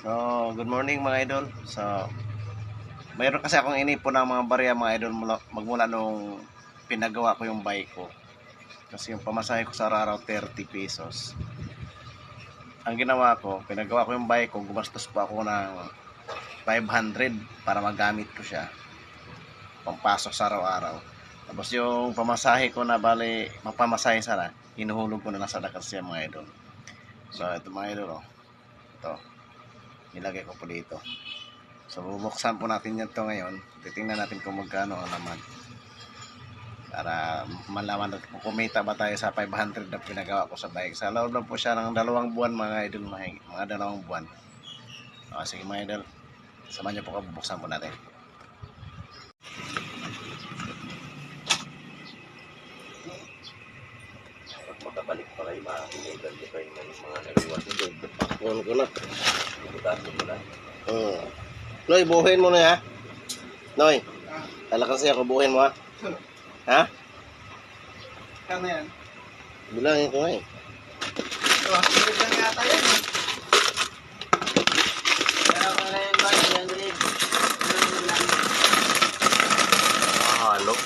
So, good morning mga idol. So, mayroon kasi akong inipon ng mga barya mga idol magmula nung pinagawa ko yung bike ko. Kasi yung pamasahe ko sa araw 30 pesos. Ang ginawa ko, pinagawa ko yung bike ko, gumastos pa ako ng 500 para magamit ko siya. Pampasok sa araw-araw. Tapos yung pamasahe ko na bali, mapamasahe sana, hinuhulog ko na lang sa dakas siya mga idol. So, ito mga idol, oh. Ito. Nilagay ko po dito. So bubuksan po natin yan to ngayon. Titingnan natin kung magkano ang laman. Para malaman natin kung kumita ba tayo sa 500 na pinagawa ko sa bike. Sa loob lang po siya ng 2 buwan mga idol. Mga 2 buwan. O, sige mga idol. Samahan niyo po ako, bubuksan po natin. Pag makabalik pa kayo, makakinigal ko kayo ng mga naliwas. Pakon ko na. Ibutasin ko na. Noy, buuhin mo na ha. Noy, talagang siya ko, buuhin mo ha. Ha? Kano yan? Bilangin ko nga eh. Sunod lang yata yan eh. Kaya pala yung bag, yan rin. Sunod lang. Halo.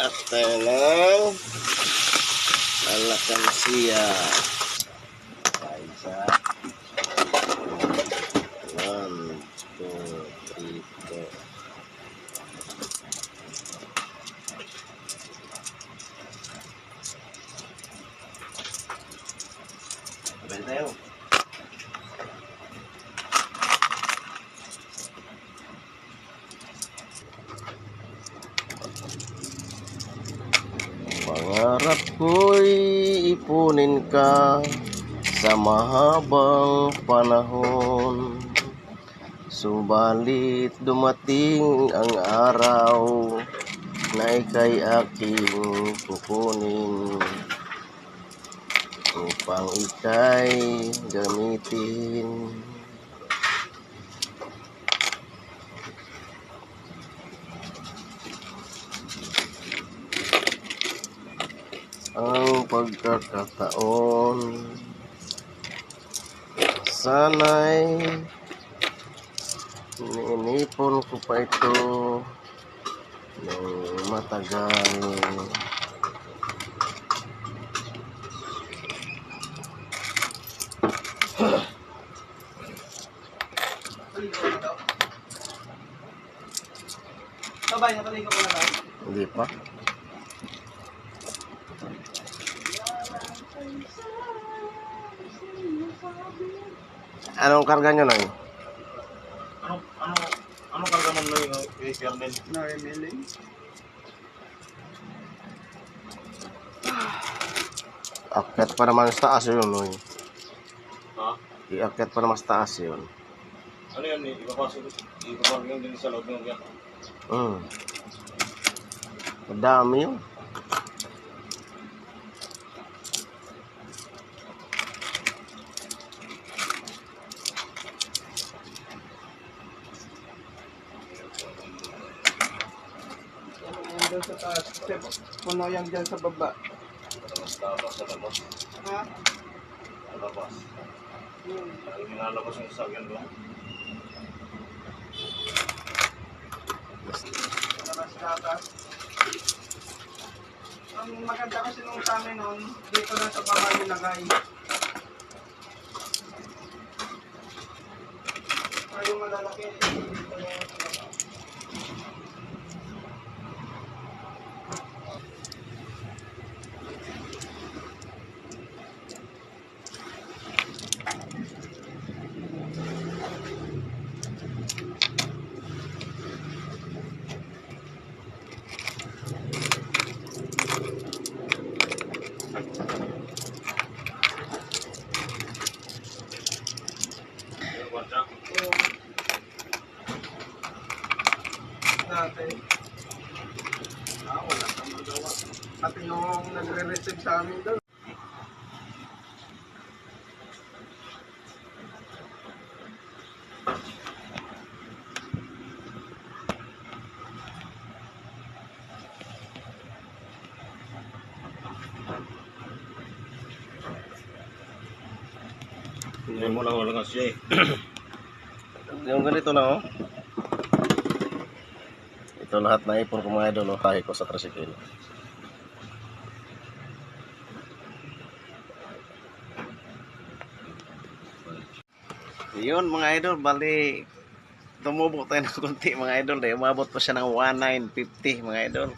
At ng alakan siya. Isa. 1, 2, 3, 4. Sabay tayo. Pangarap ko'y ipunin ka sa mahabang panahon. Subalit dumating ang araw na ika'y aking kukunin upang ika'y gamitin. Ang pagkakataon sana'y inipon ko pa ito ng matagal. Sabay, napaligo ko na ba? Hindi pa. Anong karga nyo na yun? Ano karga mo na yung Kernel? Narimili. Akyat pa naman sa taas yun. No? Ha? Iakyat pa naman sa taas yun. Ano yan? Ipapasok yung din sa loob ng yan. Madami yun. Yan doon sa taas. Kasi puno yan dyan sa baba. Labas sa labas. Ha? Sa labas. Ang nilalabas yung sasakyan doon. Labas lakas. Ang maganda kasi nung sa amin noon, dito lang sa baba nilagay. Ay, yung malalaki. Dito lang sa baba. Dati. Wala kang magawa. Pati yung nagre-receive sa amin doon. Hindi mo lang wala siya eh. Yung ganito lang, oh. Ito lahat na ipon ko mga idol, oh. Kahi ko sa tricycle. Yun mga idol, bali tumubo tayo ng konti mga idol. Umabot pa siya ng 1,950 mga idol.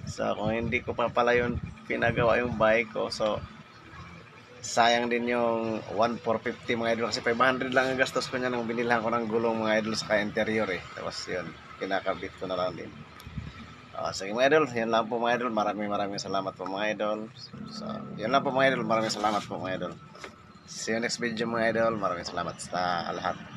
So kung hindi ko pa pala yun pinagawa yung bike ko, so sayang din yung 1,450 mga idol, kasi 500 lang ang gastos ko niya nang binilhan ko ng gulong mga idol sa interior eh. Tapos yun, kinakabit ko na lang din. Sige mga idol, yan lang po mga idol. Maraming salamat po mga idol. So yan lang po mga idol, maraming salamat po mga idol. See you next video mga idol. Maraming salamat sa lahat.